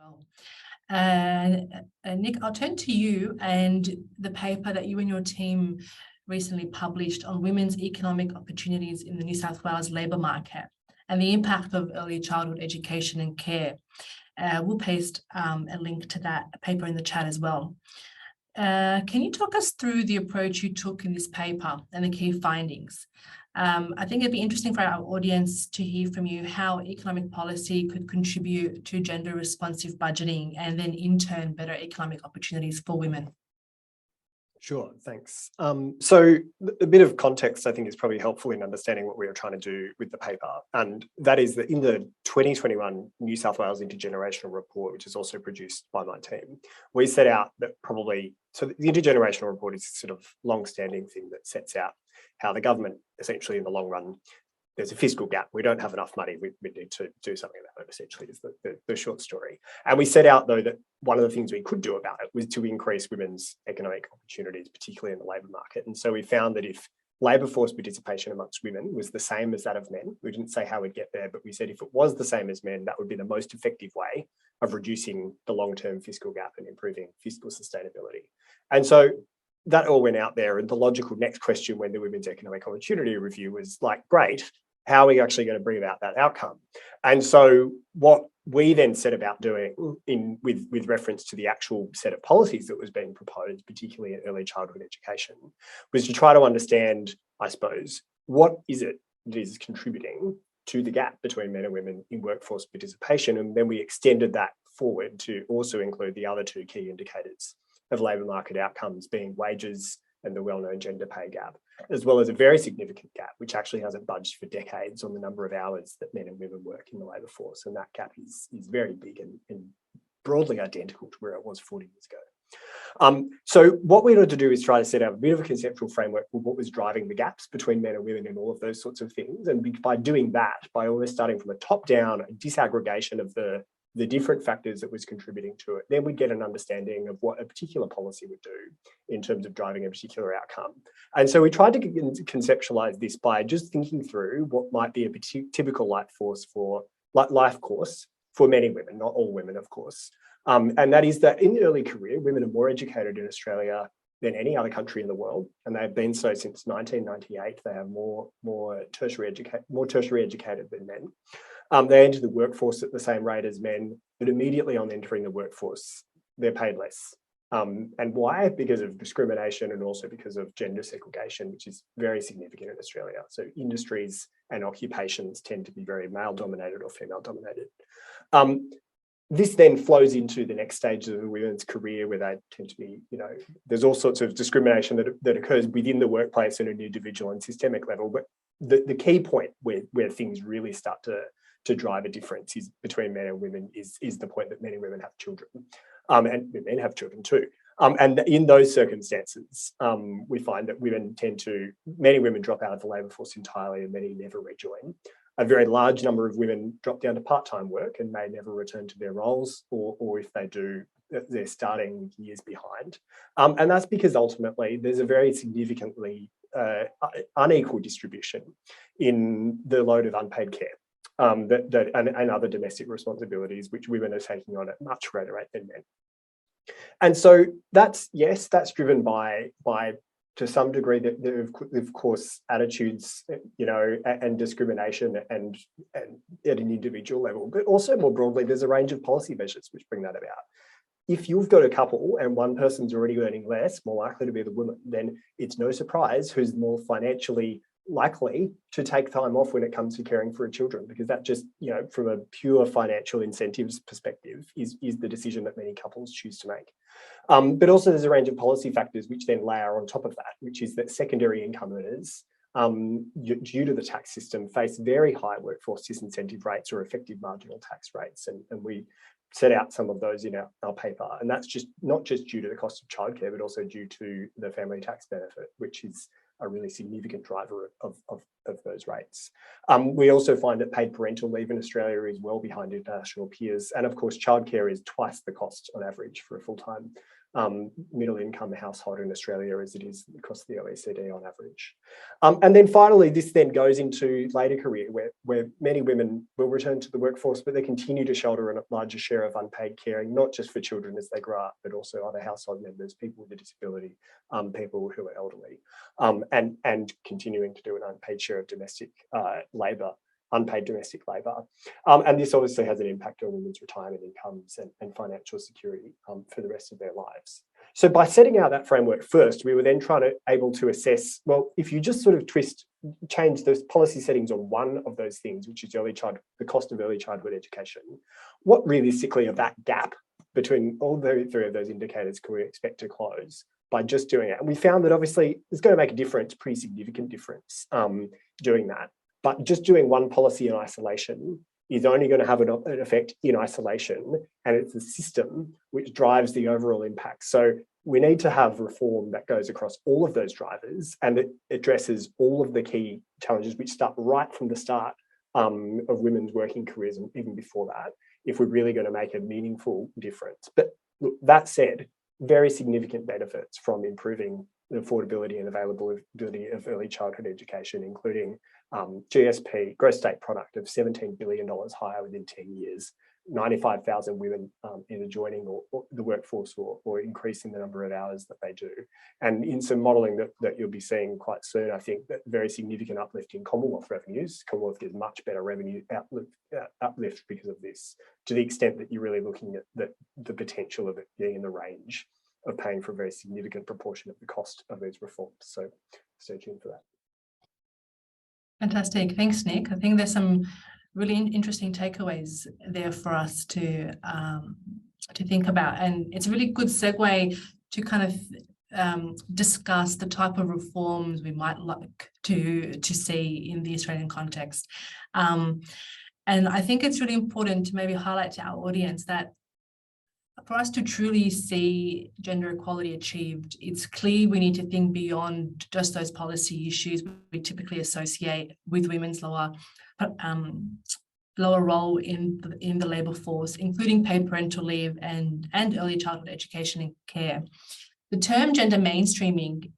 well. Nick, I'll turn to you and the paper that you and your team recently published on women's economic opportunities in the New South Wales labour market and the impact of early childhood education and care. We'll paste a link to that paper in the chat as well. Can you talk us through the approach you took in this paper and the key findings? I think it'd be interesting for our audience to hear from you how economic policy could contribute to gender responsive budgeting and then in turn better economic opportunities for women. Sure, thanks. So a bit of context, I think, is probably helpful in understanding what we were trying to do with the paper. And that is that in the 2021 New South Wales Intergenerational Report, which is also produced by my team, we set out that so the Intergenerational Report is a sort of long-standing thing that sets out how the government, essentially in the long run, there's a fiscal gap. We don't have enough money. We need to do something about it, essentially, is the short story. And we set out, though, that one of the things we could do about it was to increase women's economic opportunities, particularly in the labour market. And so we found that if labour force participation amongst women was the same as that of men, we didn't say how we'd get there, but we said if it was the same as men, that would be the most effective way of reducing the long-term fiscal gap and improving fiscal sustainability. And so that all went out there. And the logical next question when the Women's Economic Opportunity Review was like, great, how are we actually going to bring about that outcome? And so what we then set about doing with reference to the actual set of policies that was being proposed, particularly in early childhood education, was to try to understand, I suppose, what is it that is contributing to the gap between men and women in workforce participation. And then we extended that forward to also include the other two key indicators of labour market outcomes, being wages and the well-known gender pay gap, as well as a very significant gap, which actually hasn't budged for decades, on the number of hours that men and women work in the labour force. And that gap is very big and broadly identical to where it was 40 years ago. So what we wanted to do is try to set out a bit of a conceptual framework for what was driving the gaps between men and women in all of those sorts of things. And by doing that, by almost starting from a top-down disaggregation of the different factors that was contributing to it, then we'd get an understanding of what a particular policy would do in terms of driving a particular outcome. And so we tried to conceptualize this by just thinking through what might be a typical life course for many women, not all women, of course. And that is that in early career, women are more educated in Australia than any other country in the world, and they've been so since 1998. They have more tertiary educated than men. They enter the workforce at the same rate as men, but immediately on entering the workforce, they're paid less. And why? Because of discrimination and also because of gender segregation, which is very significant in Australia. So industries and occupations tend to be very male-dominated or female-dominated. This then flows into the next stage of a women's career, where they tend to be, there's all sorts of discrimination that occurs within the workplace at an individual and systemic level. But the key point where things really start to drive a difference is between men and women is the point that men and women have children, and men have children too. And in those circumstances, we find that many women drop out of the labour force entirely and many never rejoin. A very large number of women drop down to part-time work and may never return to their roles, or if they do, they're starting years behind. And that's because ultimately there's a very significantly unequal distribution in the load of unpaid care and other domestic responsibilities, which women are taking on at much greater rate than men. And so that's driven by to some degree that of course attitudes, and discrimination and at an individual level, but also more broadly, there's a range of policy measures which bring that about. If you've got a couple and one person's already earning less, more likely to be the woman, then it's no surprise who's more financially likely to take time off when it comes to caring for children, because that just, from a pure financial incentives perspective, is the decision that many couples choose to make. But also there's a range of policy factors which then layer on top of that, which is that secondary income earners, due to the tax system, face very high workforce disincentive rates or effective marginal tax rates. And we set out some of those in our paper. And that's just not just due to the cost of childcare, but also due to the family tax benefit, which is a really significant driver of those rates. We also find that paid parental leave in Australia is well behind international peers. And of course, childcare is twice the cost on average for a full-time middle income household in Australia as it is across the OECD on average. And then finally, this then goes into later career where many women will return to the workforce, but they continue to shoulder a larger share of unpaid caring, not just for children as they grow up, but also other household members, people with a disability, people who are elderly, and continuing to do an unpaid share of domestic labour, unpaid domestic labour. And this obviously has an impact on women's retirement incomes and financial security for the rest of their lives. So by setting out that framework first, we were then able to assess, well, if you just sort of change those policy settings on one of those things, which is the cost of early childhood education, what realistically of that gap between all three of those indicators can we expect to close by just doing it? And we found that obviously it's going to make a difference, pretty significant difference doing that. But just doing one policy in isolation is only going to have an effect in isolation, and it's the system which drives the overall impact. So we need to have reform that goes across all of those drivers and that addresses all of the key challenges which start right from the start of women's working careers and even before that, if we're really going to make a meaningful difference. But look, that said, very significant benefits from improving the affordability and availability of early childhood education, including GSP, gross state product of $17 billion higher within 10 years, 95,000 women either joining or the workforce or increasing the number of hours that they do. And in some modelling that you'll be seeing quite soon, I think that very significant uplift in Commonwealth revenues. Commonwealth gives much better revenue uplift because of this, to the extent that you're really looking at the potential of it being in the range of paying for a very significant proportion of the cost of these reforms. So stay tuned for that. Fantastic. Thanks, Nick. I think there's some really interesting takeaways there for us to think about. And it's a really good segue to kind of discuss the type of reforms we might like to see in the Australian context. And I think it's really important to maybe highlight to our audience that for us to truly see gender equality achieved, it's clear we need to think beyond just those policy issues we typically associate with women's lower role in the labour force, including paid parental leave and early childhood education and care. The term gender mainstreaming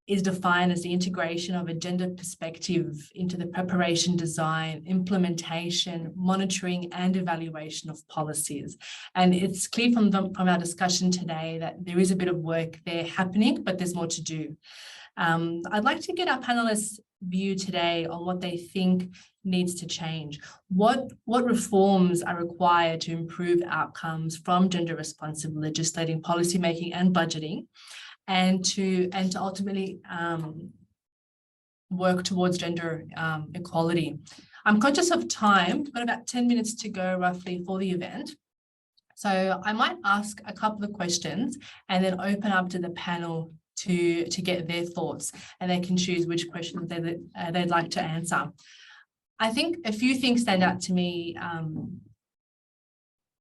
is defined as the integration of a gender perspective into the preparation, design, implementation, monitoring, and evaluation of policies. And it's clear from our discussion today that there is a bit of work there happening, but there's more to do. I'd like to get our panelists' view today on what they think needs to change. What reforms are required to improve outcomes from gender responsive legislating, policymaking, and budgeting, and to ultimately work towards gender equality. I'm conscious of time. We've got about 10 minutes to go roughly for the event. So I might ask a couple of questions and then open up to the panel to get their thoughts, and they can choose which questions they'd like to answer. I think a few things stand out to me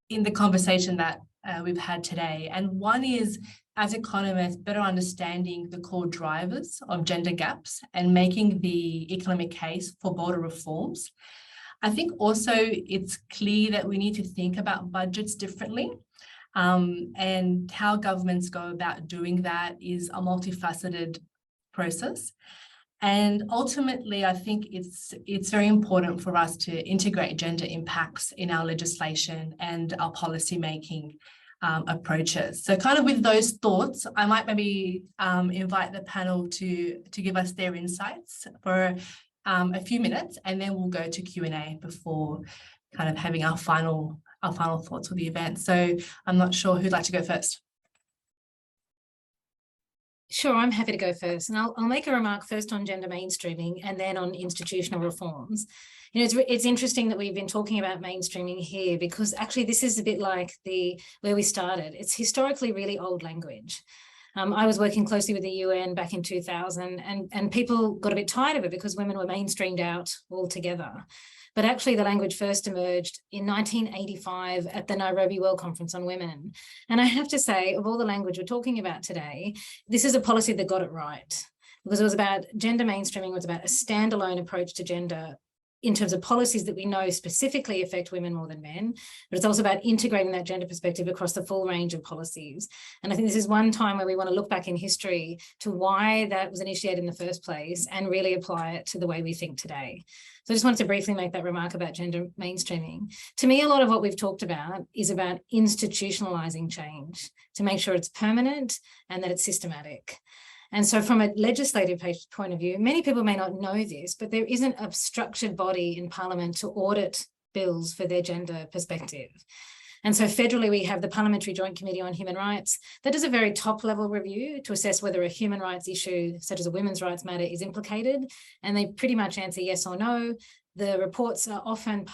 in the conversation that we've had today. And one is, as economists, better understanding the core drivers of gender gaps and making the economic case for bolder reforms. I think also it's clear that we need to think about budgets differently, and how governments go about doing that is a multifaceted process. And ultimately, I think it's very important for us to integrate gender impacts in our legislation and our policy making approaches. So kind of with those thoughts, I might maybe invite the panel to give us their insights for a few minutes, and then we'll go to Q&A before kind of having our final thoughts for the event. So I'm not sure who'd like to go first. Sure, I'm happy to go first. And I'll make a remark first on gender mainstreaming and then on institutional reforms. You know, it's interesting that we've been talking about mainstreaming here, because actually this is a bit like where we started. It's historically really old language. I was working closely with the UN back in 2000, and people got a bit tired of it because women were mainstreamed out altogether. But actually the language first emerged in 1985 at the Nairobi World Conference on Women. And I have to say, of all the language we're talking about today, this is a policy that got it right, because it was about gender mainstreaming, was about a standalone approach to gender in terms of policies that we know specifically affect women more than men, but it's also about integrating that gender perspective across the full range of policies. And I think this is one time where we want to look back in history to why that was initiated in the first place and really apply it to the way we think today. So I just wanted to briefly make that remark about gender mainstreaming. To me, a lot of what we've talked about is about institutionalizing change to make sure it's permanent and that it's systematic. And so from a legislative point of view, many people may not know this, but there isn't a structured body in Parliament to audit bills for their gender perspective. And so federally, we have the Parliamentary Joint Committee on Human Rights that does a very top-level review to assess whether a human rights issue, such as a women's rights matter, is implicated. And they pretty much answer yes or no. The reports are often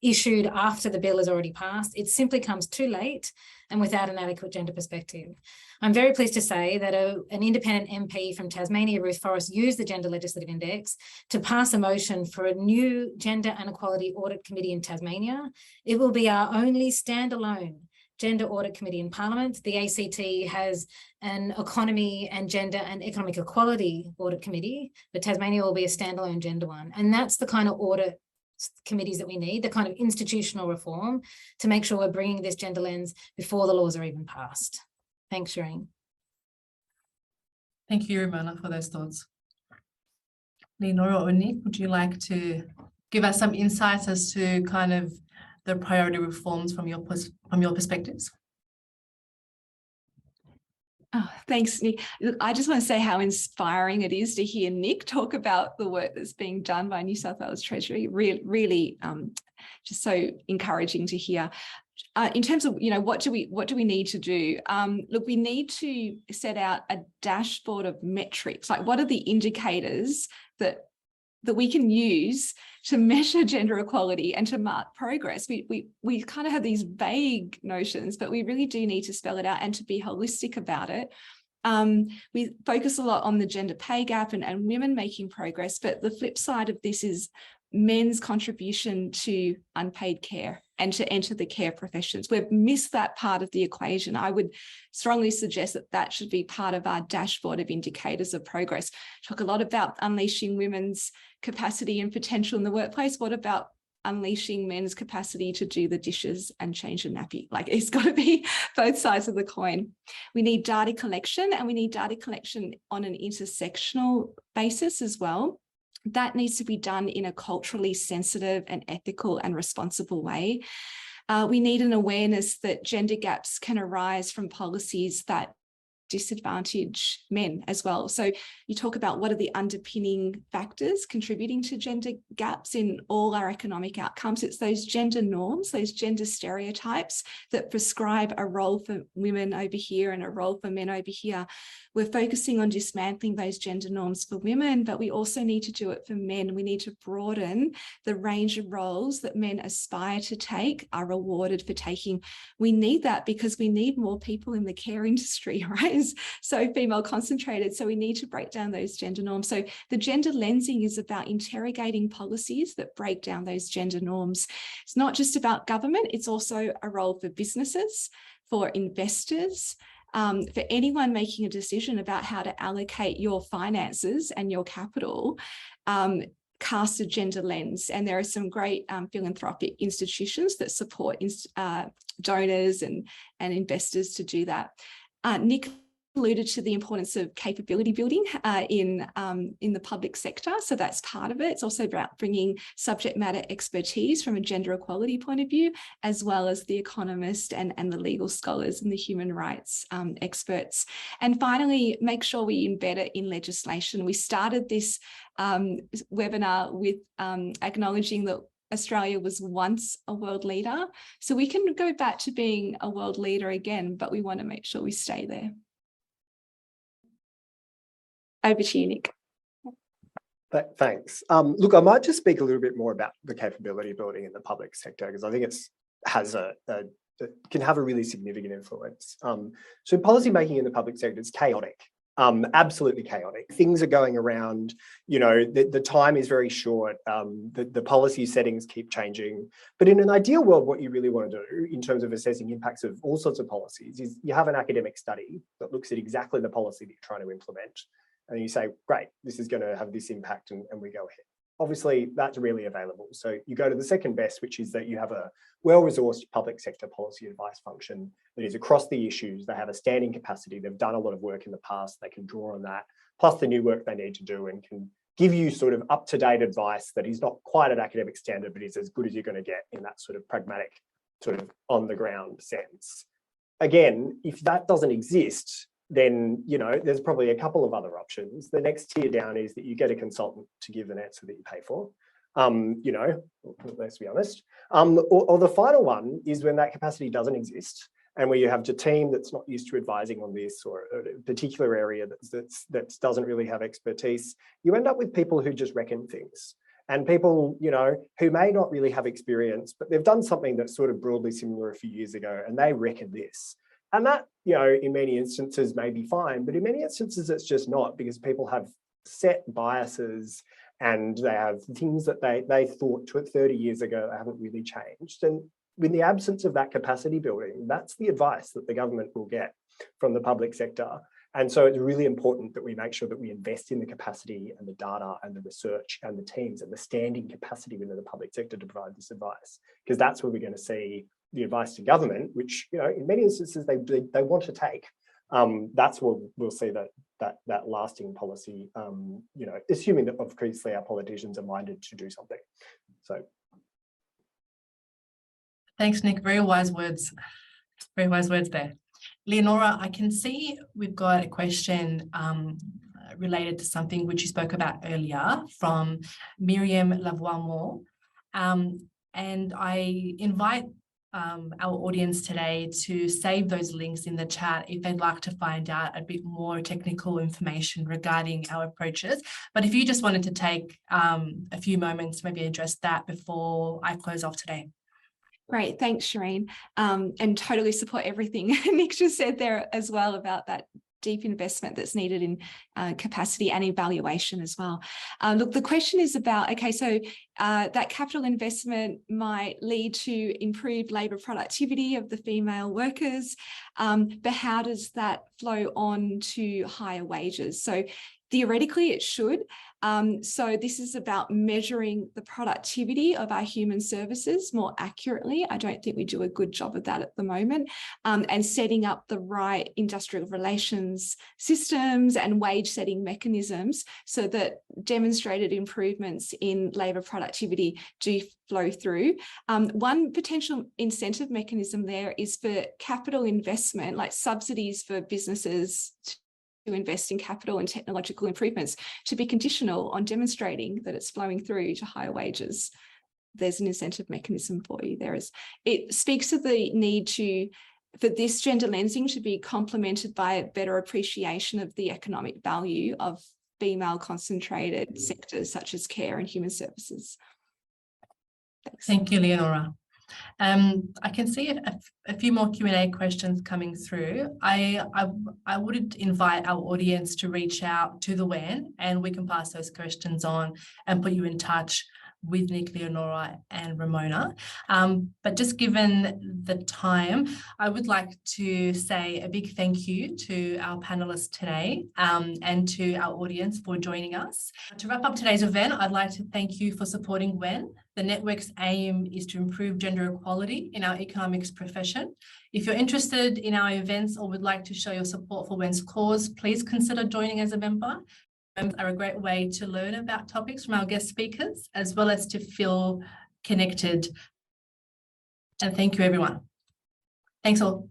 issued after the bill is already passed. It simply comes too late and without an adequate gender perspective. I'm very pleased to say that an independent MP from Tasmania, Ruth Forrest, used the Gender Legislative Index to pass a motion for a new Gender and Equality Audit Committee in Tasmania. It will be our only standalone Gender Audit Committee in Parliament. The ACT has an Economy and Gender and Economic Equality Audit Committee, but Tasmania will be a standalone gender one. And that's the kind of audit committees that we need, the kind of institutional reform to make sure we're bringing this gender lens before the laws are even passed. Thanks, Chirine. Thank you, Ramona, for those thoughts. Leonora or Nick, would you like to give us some insights as to kind of the priority reforms from your perspectives? Oh, thanks, Nick. Look, I just want to say how inspiring it is to hear Nick talk about the work that's being done by New South Wales Treasury. Really, just so encouraging to hear. In terms of, what do we need to do? Look, we need to set out a dashboard of metrics. Like, what are the indicators that we can use to measure gender equality and to mark progress? We kind of have these vague notions, but we really do need to spell it out and to be holistic about it. We focus a lot on the gender pay gap and women making progress, but the flip side of this is men's contribution to unpaid care and to enter the care professions. We've missed that part of the equation. I would strongly suggest that that should be part of our dashboard of indicators of progress. Talk a lot about unleashing women's capacity and potential in the workplace. What about unleashing men's capacity to do the dishes and change a nappy? Like, it's got to be both sides of the coin. We need data collection, and we need data collection on an intersectional basis as well. That needs to be done in a culturally sensitive and ethical and responsible way. We need an awareness that gender gaps can arise from policies that disadvantage men as well. So you talk about what are the underpinning factors contributing to gender gaps in all our economic outcomes. It's those gender norms, those gender stereotypes that prescribe a role for women over here and a role for men over here. We're focusing on dismantling those gender norms for women, but we also need to do it for men. We need to broaden the range of roles that men aspire to take, are rewarded for taking. We need that because we need more people in the care industry, right? It's so female concentrated. So we need to break down those gender norms. So the gender lensing is about interrogating policies that break down those gender norms. It's not just about government. It's also a role for businesses, for investors, for anyone making a decision about how to allocate your finances and your capital. Cast a gender lens, and there are some great philanthropic institutions that support donors and investors to do that. Nick alluded to the importance of capability building in the public sector, so that's part of it. It's also about bringing subject matter expertise from a gender equality point of view, as well as the economist and the legal scholars and the human rights experts. And finally, make sure we embed it in legislation. We started this webinar with acknowledging that Australia was once a world leader, so we can go back to being a world leader again, but we want to make sure we stay there. Over to you, Nick. Thanks. Look, I might just speak a little bit more about the capability building in the public sector, because I think it can have a really significant influence. So policymaking in the public sector is chaotic. Absolutely chaotic. Things are going around, the time is very short, the policy settings keep changing. But in an ideal world, what you really want to do in terms of assessing impacts of all sorts of policies is you have an academic study that looks at exactly the policy that you're trying to implement. And you say, great, this is going to have this impact, and we go ahead. obviously that's really available. So you go to the second best, which is that you have a well-resourced public sector policy advice function that is across the issues. They have a standing capacity. They've done a lot of work in the past. They can draw on that, plus the new work they need to do, and can give you sort of up-to-date advice that is not quite at academic standard, but is as good as you're going to get in that sort of pragmatic, sort of on-the-ground sense. Again, if that doesn't exist, then, you know, there's probably a couple of other options. The next tier down is that you get a consultant to give an answer that you pay for, you know, let's be honest. Or the final one is when that capacity doesn't exist, and where you have a team that's not used to advising on this, or a particular area that doesn't really have expertise. You end up with people who just reckon things, and people, you know, who may not really have experience, but they've done something that's sort of broadly similar a few years ago, and they reckon this. And that, you know, in many instances may be fine, but in many instances it's just not, because people have set biases and they have things that they thought 30 years ago that haven't really changed. And in the absence of that capacity building, that's the advice that the government will get from the public sector. And so it's really important that we make sure that we invest in the capacity and the data and the research and the teams and the standing capacity within the public sector to provide this advice, because that's where we're going to see the advice to government, which, you know, in many instances they want to take. That's where we'll see that lasting policy, you know, assuming that obviously our politicians are minded to do something. So. Thanks, Nick. Very wise words. Very wise words there. Leonora, I can see we've got a question related to something which you spoke about earlier from Miriam Lavoie-Moore. And I invite our audience today to save those links in the chat if they'd like to find out a bit more technical information regarding our approaches. But if you just wanted to take a few moments, maybe address that before I close off today. Great, thanks, Chirine, and totally support everything Nick just said there as well about that deep investment that's needed in capacity and evaluation as well. Look, the question is about, okay, so that capital investment might lead to improved labour productivity of the female workers, but how does that flow on to higher wages? So theoretically, it should. So this is about measuring the productivity of our human services more accurately. I don't think we do a good job of that at the moment, and setting up the right industrial relations systems and wage setting mechanisms so that demonstrated improvements in labour productivity do flow through. One potential incentive mechanism there is for capital investment, like subsidies for businesses to invest in capital and technological improvements, to be conditional on demonstrating that it's flowing through to higher wages. There's an incentive mechanism for you. It speaks to the need for this gender lensing to be complemented by a better appreciation of the economic value of female concentrated sectors such as care and human services. Thanks. Thank you, Leonora. I can see a few more Q&A questions coming through. I would invite our audience to reach out to the WEN, and we can pass those questions on and put you in touch with Nick, Leonora and Ramona. But just given the time, I would like to say a big thank you to our panelists today, and to our audience for joining us. To wrap up today's event, I'd like to thank you for supporting WEN. The network's aim is to improve gender equality in our economics profession. If you're interested in our events or would like to show your support for WEN's cause, please consider joining as a member. Are a great way to learn about topics from our guest speakers, as well as to feel connected. And thank you, everyone. Thanks all.